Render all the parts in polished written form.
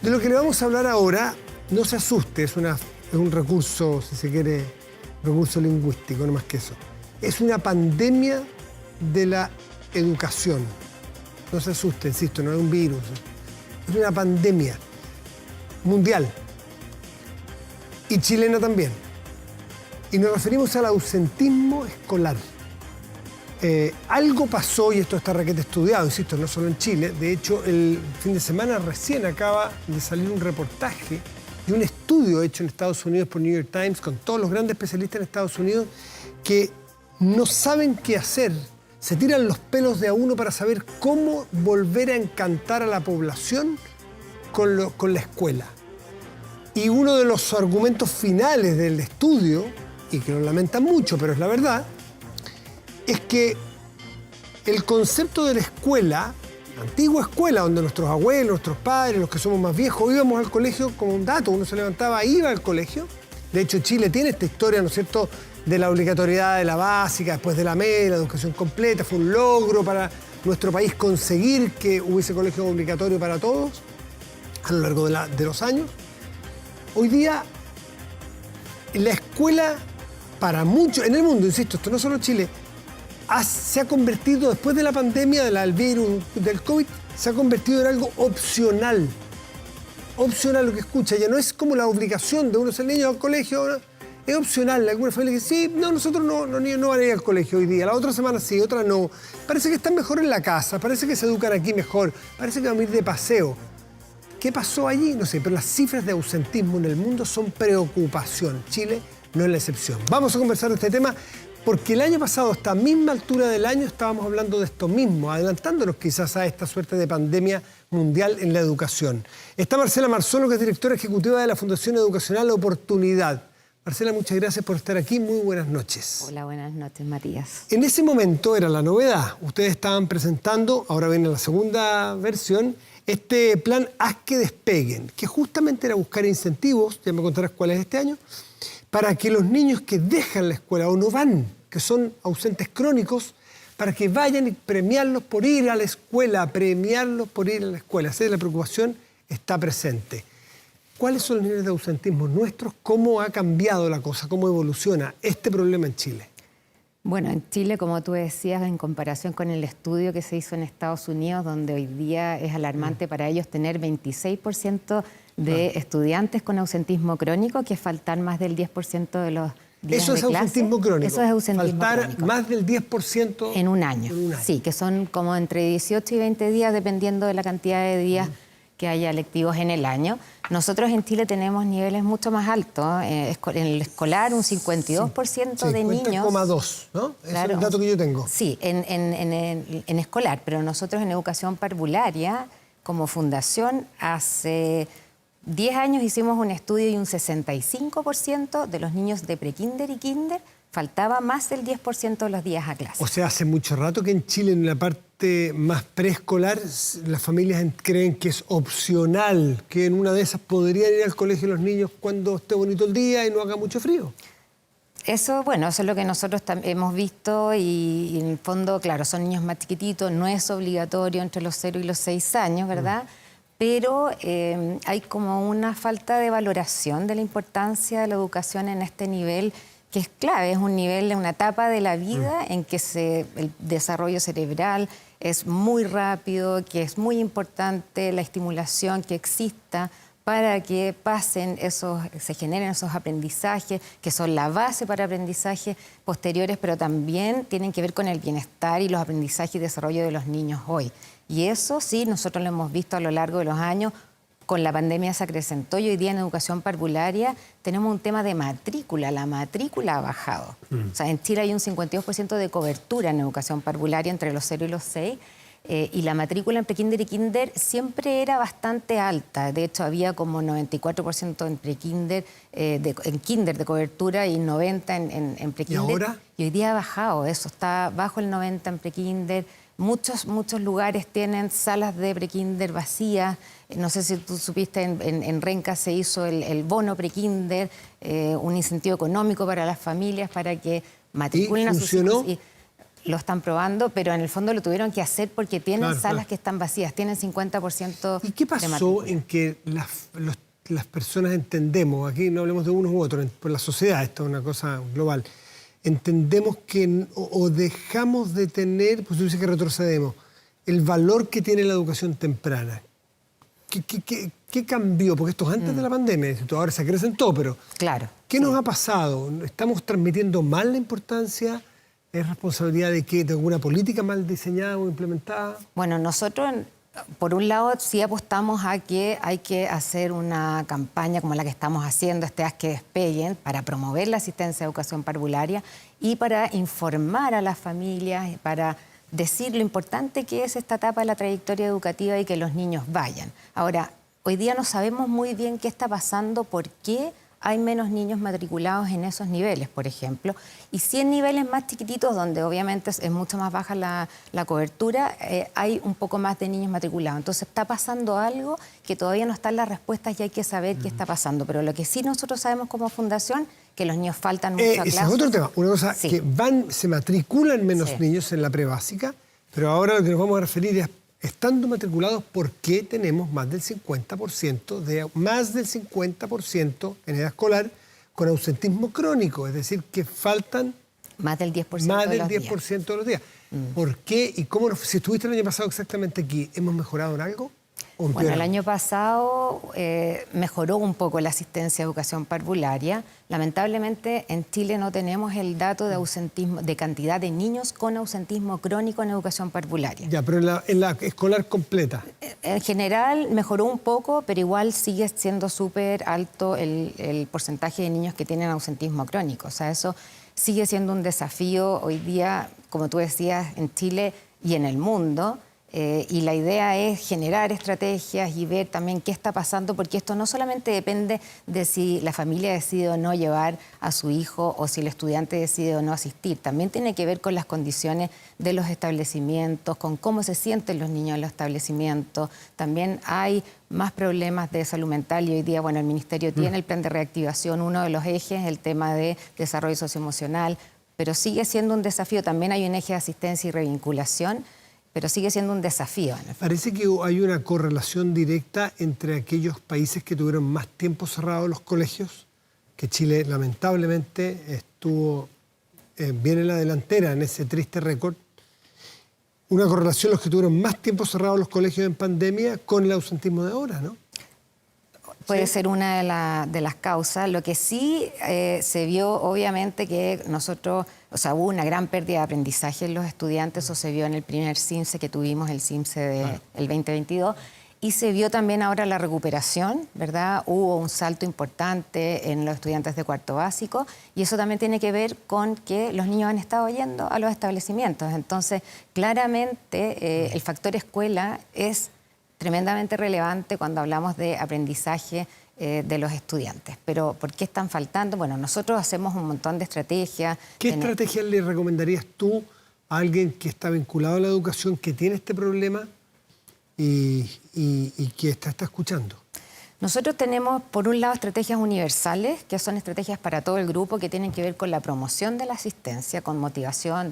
De lo que le vamos a hablar ahora, no se asuste, es un recurso, si se quiere, recurso lingüístico, no más que eso. Es una pandemia de la educación. No se asuste, insisto, no es un virus. Es una pandemia mundial y chilena también. Y nos referimos al ausentismo escolar. Algo pasó, y esto está requete estudiado, insisto, no solo en Chile. De hecho, el fin de semana recién acaba de salir un reportaje de un estudio hecho en Estados Unidos por New York Times con todos los grandes especialistas en Estados Unidos que no saben qué hacer. Se tiran los pelos de a uno para saber cómo volver a encantar a la población con la escuela. Y uno de los argumentos finales del estudio, y que lo lamentan mucho, pero es la verdad, es que el concepto de la escuela, la antigua escuela, donde nuestros abuelos, nuestros padres, los que somos más viejos, íbamos al colegio como un dato, uno se levantaba, iba al colegio. De hecho, Chile tiene esta historia, ¿no es cierto?, de la obligatoriedad de la básica, después de la media, la educación completa. Fue un logro para nuestro país conseguir que hubiese colegio obligatorio para todos a lo largo de los años. Hoy día, la escuela, para muchos, en el mundo, insisto, esto no solo Chile, se ha convertido, después de la pandemia del virus, del COVID, se ha convertido en algo opcional. Opcional lo que escucha, ya no es como la obligación de uno ser niño al colegio, ¿no? Es opcional. Alguna familia que sí, no, nosotros los niños no van a ir al colegio hoy día, la otra semana sí, otra no. Parece que están mejor en la casa, parece que se educan aquí mejor, parece que van a ir de paseo. ¿Qué pasó allí? No sé, pero las cifras de ausentismo en el mundo son preocupación. Chile no es la excepción. Vamos a conversar de este tema porque el año pasado, a esta misma altura del año, estábamos hablando de esto mismo, adelantándonos quizás a esta suerte de pandemia mundial en la educación. Está Marcela Marzolo, que es directora ejecutiva de la Fundación Educacional Oportunidad. Marcela, muchas gracias por estar aquí. Muy buenas noches. Hola, buenas noches, Matías. En ese momento era la novedad. Ustedes estaban presentando, ahora viene la segunda versión, este plan Haz que despeguen, que justamente era buscar incentivos, ya me contarás cuál es este año, para que los niños que dejan la escuela o no van, que son ausentes crónicos, para que vayan y premiarlos por ir a la escuela, premiarlos por ir a la escuela. Esa es la preocupación, está presente. ¿Cuáles son los niveles de ausentismo nuestros? ¿Cómo ha cambiado la cosa? ¿Cómo evoluciona este problema en Chile? Bueno, en Chile, como tú decías, en comparación con el estudio que se hizo en Estados Unidos, donde hoy día es alarmante para ellos tener 26% de estudiantes con ausentismo crónico, que es faltar más del 10% de los días Eso de es clase. ausentismo crónico. Eso es ausentismo faltar crónico. Más del 10% en un año. Sí, que son como entre 18 y 20 días, dependiendo de la cantidad de días que haya lectivos en el año. Nosotros en Chile tenemos niveles mucho más altos. En el escolar, un 52% de niños... 50,2, ¿no? Ese es el dato que yo tengo. Sí, en escolar, pero nosotros en educación parvularia, como fundación, hace 10 años hicimos un estudio y un 65% de los niños de prekinder y kinder faltaba más del 10% de los días a clase. O sea, hace mucho rato que en Chile, en la parte más preescolar, las familias creen que es opcional, que en una de esas podrían ir al colegio los niños cuando esté bonito el día y no haga mucho frío. Eso, bueno, eso es lo que nosotros hemos visto y en el fondo, claro, son niños más chiquititos, no es obligatorio entre los 0 y los 6 años, ¿verdad? Pero hay como una falta de valoración de la importancia de la educación en este nivel, que es clave, es un nivel, una etapa de la vida en que el desarrollo cerebral es muy rápido, que es muy importante la estimulación que exista para que se generen esos aprendizajes, que son la base para aprendizajes posteriores, pero también tienen que ver con el bienestar y los aprendizajes y desarrollo de los niños hoy. Y eso sí, nosotros lo hemos visto a lo largo de los años. Con la pandemia se acrecentó y hoy día en educación parvularia tenemos un tema de matrícula. La matrícula ha bajado. O sea, en Chile hay un 52% de cobertura en educación parvularia entre los 0 y los 6. Y la matrícula en prekinder y kinder siempre era bastante alta. De hecho, había como 94% en prekinder, en kinder de cobertura y 90% en prekinder. ¿Y ahora? Y hoy día ha bajado eso, está bajo el 90% en prekinder. Muchos lugares tienen salas de prekinder vacías. No sé si tú supiste, en Renca se hizo el bono prekinder, un incentivo económico para las familias para que matriculen a sus hijos. Lo están probando, pero en el fondo lo tuvieron que hacer porque tienen Claro, salas claro. que están vacías, tienen 50% ¿Y qué de pasó matrícula. en que las personas entendemos, aquí no hablemos de unos u otros, por la sociedad, esto es una cosa global, entendemos que o dejamos de tener, pues tú dices que retrocedemos, el valor que tiene la educación temprana? ¿Qué cambió? Porque esto es antes de la pandemia, ahora se crece en todo, pero Claro. ¿qué nos ha pasado? ¿Estamos transmitiendo mal la importancia? ¿Es responsabilidad de qué? ¿De alguna política mal diseñada o implementada? Bueno, nosotros, por un lado, sí apostamos a que hay que hacer una campaña como la que estamos haciendo, Haz que despeguen, para promover la asistencia a educación parvularia y para informar a las familias, para decir lo importante que es esta etapa de la trayectoria educativa y que los niños vayan. Ahora, hoy día no sabemos muy bien qué está pasando, por qué hay menos niños matriculados en esos niveles, por ejemplo. Y si en niveles más chiquititos, donde obviamente es mucho más baja la cobertura, hay un poco más de niños matriculados. Entonces está pasando algo que todavía no están las respuestas y hay que saber qué está pasando. Pero lo que sí nosotros sabemos como fundación, que los niños faltan mucho a clases. Ese es otro tema. Una cosa, Sí. que se matriculan menos Sí. niños en la prebásica, pero ahora lo que nos vamos a referir es, estando matriculados, ¿por qué tenemos más del 50% en edad escolar con ausentismo crónico? Es decir, que faltan Más del 10% más de del los 10% de los días. ¿Por qué y cómo? Si estuviste el año pasado exactamente aquí, ¿hemos mejorado en algo? ¿O Bueno, el empeoramos? año pasado mejoró un poco la asistencia a educación parvularia. Lamentablemente en Chile no tenemos el dato de ausentismo, de cantidad de niños con ausentismo crónico en educación parvularia. Ya, pero en la escolar completa. En general mejoró un poco, pero igual sigue siendo súper alto el porcentaje de niños que tienen ausentismo crónico. O sea, eso sigue siendo un desafío hoy día, como tú decías, en Chile y en el mundo. Y la idea es generar estrategias y ver también qué está pasando, porque esto no solamente depende de si la familia decide o no llevar a su hijo o si el estudiante decide o no asistir. También tiene que ver con las condiciones de los establecimientos, con cómo se sienten los niños en los establecimientos. También hay más problemas de salud mental y hoy día, bueno, el Ministerio tiene el plan de reactivación, uno de los ejes, el tema de desarrollo socioemocional, pero sigue siendo un desafío. También hay un eje de asistencia y revinculación, pero sigue siendo un desafío. Parece que hay una correlación directa entre aquellos países que tuvieron más tiempo cerrados los colegios, que Chile lamentablemente estuvo bien en la delantera en ese triste récord. Una correlación los que tuvieron más tiempo cerrados los colegios en pandemia con el ausentismo de ahora, ¿no? Puede ser una de las causas. Lo que sí se vio, obviamente, que nosotros, o sea, hubo una gran pérdida de aprendizaje en los estudiantes, eso se vio en el primer CIMSE que tuvimos, el CIMSE del 2022, y se vio también ahora la recuperación, ¿verdad? Hubo un salto importante en los estudiantes de cuarto básico, y eso también tiene que ver con que los niños han estado yendo a los establecimientos. Entonces, claramente, el factor escuela es tremendamente relevante cuando hablamos de aprendizaje de los estudiantes. Pero ¿por qué están faltando? Bueno, nosotros hacemos un montón de estrategias. ¿Qué estrategias le recomendarías tú a alguien que está vinculado a la educación, que tiene este problema y que está escuchando? Nosotros tenemos, por un lado, estrategias universales, que son estrategias para todo el grupo, que tienen que ver con la promoción de la asistencia, con motivación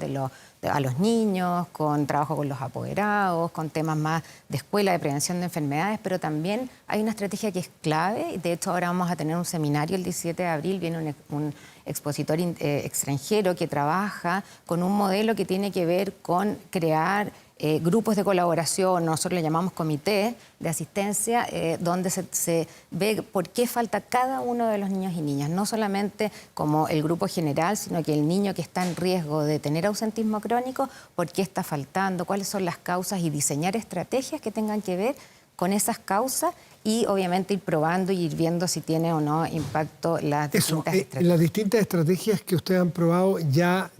a los niños, con trabajo con los apoderados, con temas más de escuela, de prevención de enfermedades, pero también hay una estrategia que es clave. De hecho, ahora vamos a tener un seminario el 17 de abril, viene un expositor extranjero que trabaja con un modelo que tiene que ver con crear grupos de colaboración, nosotros le llamamos comité de asistencia, donde se ve por qué falta cada uno de los niños y niñas, no solamente como el grupo general, sino que el niño que está en riesgo de tener ausentismo crónico, por qué está faltando, cuáles son las causas y diseñar estrategias que tengan que ver con esas causas y obviamente ir probando y ir viendo si tiene o no impacto las distintas estrategias. Las distintas estrategias que ustedes han probado, ¿ya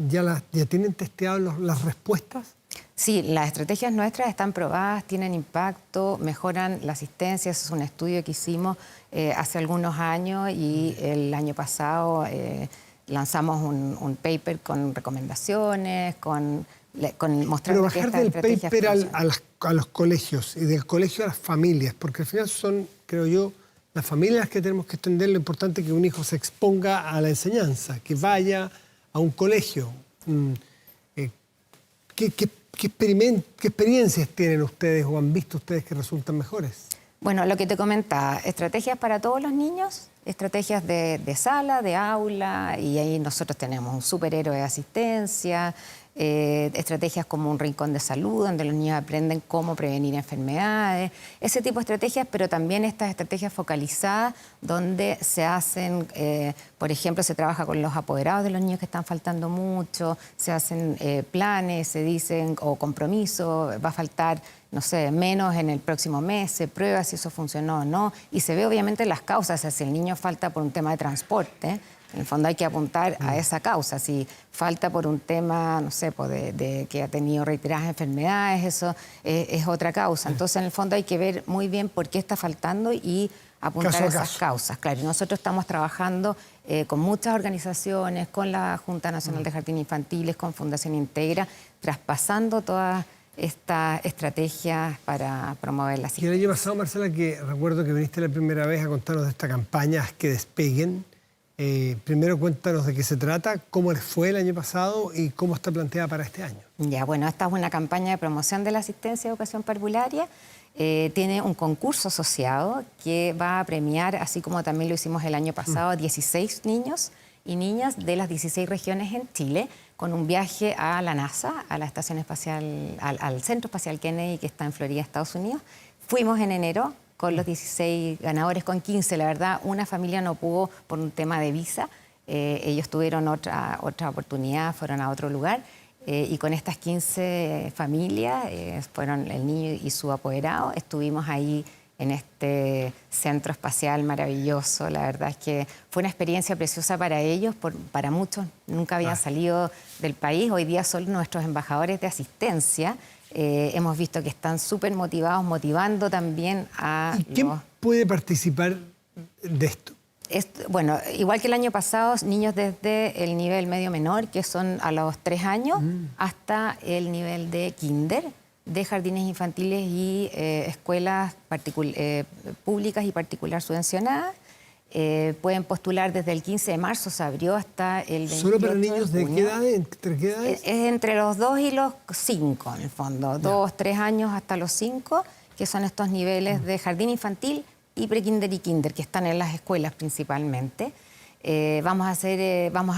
tienen testeado las respuestas? Sí, las estrategias nuestras están probadas, tienen impacto, mejoran la asistencia. Ese es un estudio que hicimos hace algunos años y el año pasado lanzamos un paper con recomendaciones, mostrando Pero que bajar estas del estrategias paper funcionan. a los colegios y del colegio a las familias, porque al final son, creo yo, las familias las que tenemos que entender lo importante que un hijo se exponga a la enseñanza, que vaya a un colegio. ¿Qué experiencias tienen ustedes o han visto ustedes que resultan mejores? Bueno, lo que te comentaba, estrategias para todos los niños, estrategias de sala, de aula, y ahí nosotros tenemos un superhéroe de asistencia, estrategias como un rincón de salud, donde los niños aprenden cómo prevenir enfermedades, ese tipo de estrategias, pero también estas estrategias focalizadas, donde se hacen, por ejemplo, se trabaja con los apoderados de los niños que están faltando mucho, se hacen planes, se dicen, o compromisos, va a faltar, no sé, menos en el próximo mes, se prueba si eso funcionó o no, y se ve obviamente las causas, o sea, si el niño falta por un tema de transporte, en el fondo hay que apuntar a esa causa. Si falta por un tema, no sé, pues de que ha tenido reiteradas enfermedades, eso es otra causa. Entonces, en el fondo hay que ver muy bien por qué está faltando y apuntar a esas causas. Claro, y nosotros estamos trabajando con muchas organizaciones, con la Junta Nacional de Jardines Infantiles, con Fundación Integra, traspasando todas estas estrategias para promover la asistencia. Y el año pasado, Marcela, que recuerdo que viniste la primera vez a contarnos de esta campaña Haz que despeguen. Primero cuéntanos de qué se trata, cómo les fue el año pasado y cómo está planteada para este año. Ya, bueno, esta es una campaña de promoción de la asistencia y educación parvularia. Tiene un concurso asociado que va a premiar, así como también lo hicimos el año pasado, 16 niños y niñas de las 16 regiones en Chile, con un viaje a la NASA, a la Estación Espacial, al Centro Espacial Kennedy, que está en Florida, Estados Unidos. Fuimos en enero con los 16 ganadores, con 15. La verdad, una familia no pudo por un tema de visa. Ellos tuvieron otra oportunidad, fueron a otro lugar. Y con estas 15 familias, fueron el niño y su apoderado, estuvimos ahí en este centro espacial maravilloso. La verdad es que fue una experiencia preciosa para ellos, para muchos nunca habían salido del país. Hoy día son nuestros embajadores de asistencia. Hemos visto que están súper motivados, motivando también a... ¿Y quién puede participar de esto? Bueno, igual que el año pasado, niños desde el nivel medio menor, que son a los 3 años, hasta el nivel de kinder, de jardines infantiles y escuelas públicas y particular subvencionadas. Pueden postular desde el 15 de marzo, se abrió hasta el 28 ¿Solo para niños de qué edad? ¿Entre qué edades? Es entre los 2 y los 5, en el fondo. 2, 3 años hasta los 5, que son estos niveles de jardín infantil y prekinder y kinder, que están en las escuelas principalmente. Vamos a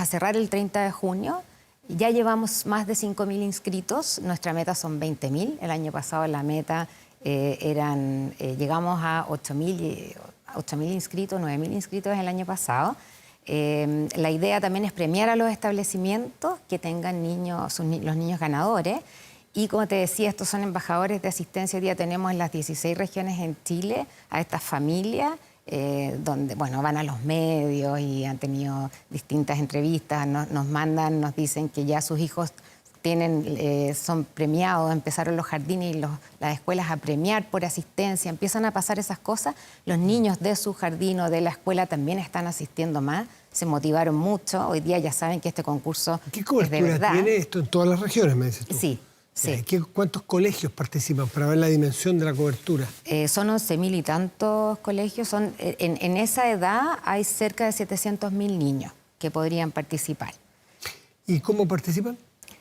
cerrar el 30 de junio. Ya llevamos más de 5.000 inscritos. Nuestra meta son 20.000. El año pasado la meta llegamos a 8.000 inscritos, 9.000 inscritos el año pasado. La idea también es premiar a los establecimientos que tengan los niños ganadores. Y como te decía, estos son embajadores de asistencia. Hoy día tenemos en las 16 regiones en Chile a estas familias, donde bueno, van a los medios y han tenido distintas entrevistas, nos mandan, nos dicen que ya sus hijos son premiados, empezaron los jardines y las escuelas a premiar por asistencia, empiezan a pasar esas cosas. Los niños de su jardín o de la escuela también están asistiendo más, se motivaron mucho. Hoy día ya saben que este concurso ¿Qué cobertura es de verdad. tiene esto en todas las regiones, me dices tú? Sí. Sí. ¿Cuántos colegios participan para ver la dimensión de la cobertura? Son 11.000 y tantos colegios. En esa edad hay cerca de 700.000 niños que podrían participar. ¿Y cómo participan?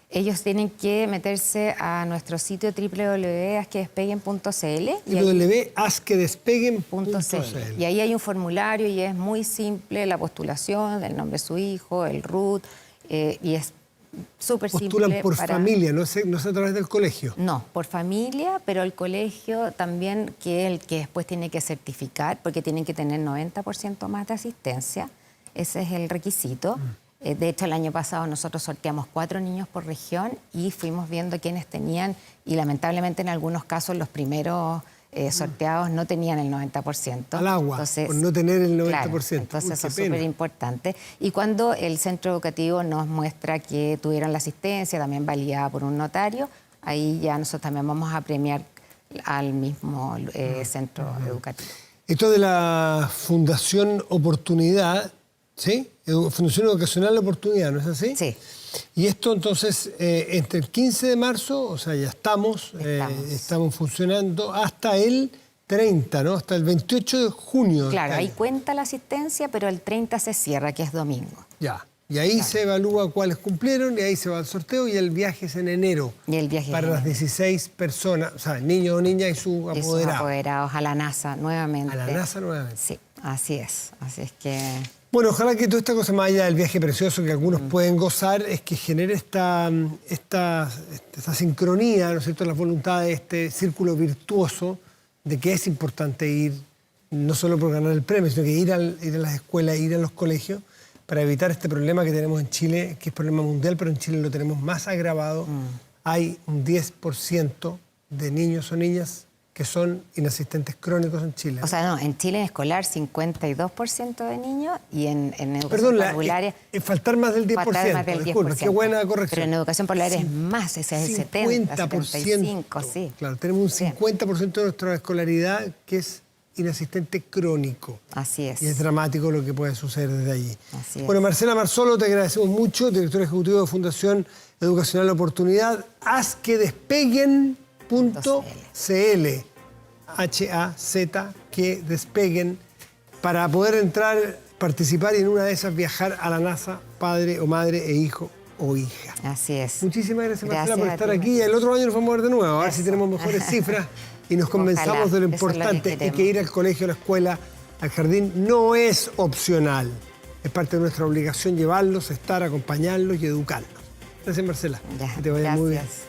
Ellos tienen que meterse a nuestro sitio www.hazquedespeguen.cl www.hazquedespeguen.cl Y ahí hay un formulario y es muy simple la postulación, el nombre de su hijo, el RUT, y es súper simple. Postulan por familia, no es a través del colegio. No, por familia, pero el colegio también, que es el que después tiene que certificar, porque tienen que tener 90% más de asistencia. Ese es el requisito. De hecho, el año pasado nosotros sorteamos 4 niños por región y fuimos viendo quiénes tenían, y lamentablemente en algunos casos los primeros sorteados no tenían el 90%. Al agua, entonces, por no tener el 90%. Claro, entonces eso es súper importante. Y cuando el centro educativo nos muestra que tuvieron la asistencia, también validada por un notario, ahí ya nosotros también vamos a premiar al mismo centro educativo. Esto de la Fundación Oportunidad, ¿sí? Fundación Educacional Oportunidad, ¿no es así? Sí. Y esto entonces, entre el 15 de marzo, o sea, ya estamos funcionando hasta el 30, ¿no? Hasta el 28 de junio. Claro, ahí cuenta la asistencia, pero el 30 se cierra, que es domingo. Ya. Y ahí se evalúa cuáles cumplieron y ahí se va al sorteo y el viaje es en enero. Y el viaje para las 16 personas, o sea, niño o niña y su y sus apoderado. apoderados a la NASA nuevamente. A la NASA nuevamente. Sí, así es. Así es que... Bueno, ojalá que toda esta cosa más allá del viaje precioso que algunos pueden gozar es que genere esta sincronía, ¿no es cierto?, las voluntades, este círculo virtuoso de que es importante ir, no solo por ganar el premio, sino que ir a las escuelas, ir a los colegios, para evitar este problema que tenemos en Chile, que es problema mundial, pero en Chile lo tenemos más agravado. Hay un 10% de niños o niñas que son inasistentes crónicos en Chile. O sea, no, en Chile en escolar 52% de niños y en educación Perdón, parvularia... faltar más del 10%. Faltar más del 10%. Disculpe, qué buena corrección. Pero en educación parvularia es más, ese es el 70, 75, sí. Claro, tenemos un 50% de nuestra escolaridad que es inasistente crónico. Así es. Y es dramático lo que puede suceder desde allí. Así es. Bueno, Marcela Marzolo, te agradecemos mucho, director ejecutivo de Fundación Educacional Oportunidad. Hazquedespeguen.cl. H-A-Z, que despeguen, para poder entrar, participar y en una de esas viajar a la NASA, padre o madre e hijo o hija. Así es. Muchísimas gracias, Marcela, por estar a ti, aquí. El otro año nos vamos a ver de nuevo, a ver si Eso. tenemos mejores cifras y nos convencamos Ojalá, de lo eso es lo que importante y que queremos. ir al colegio, a la escuela, al jardín no es opcional. Es parte de nuestra obligación llevarlos, estar, acompañarlos y educarlos. Gracias, Marcela. Ya, que te vaya muy bien. gracias.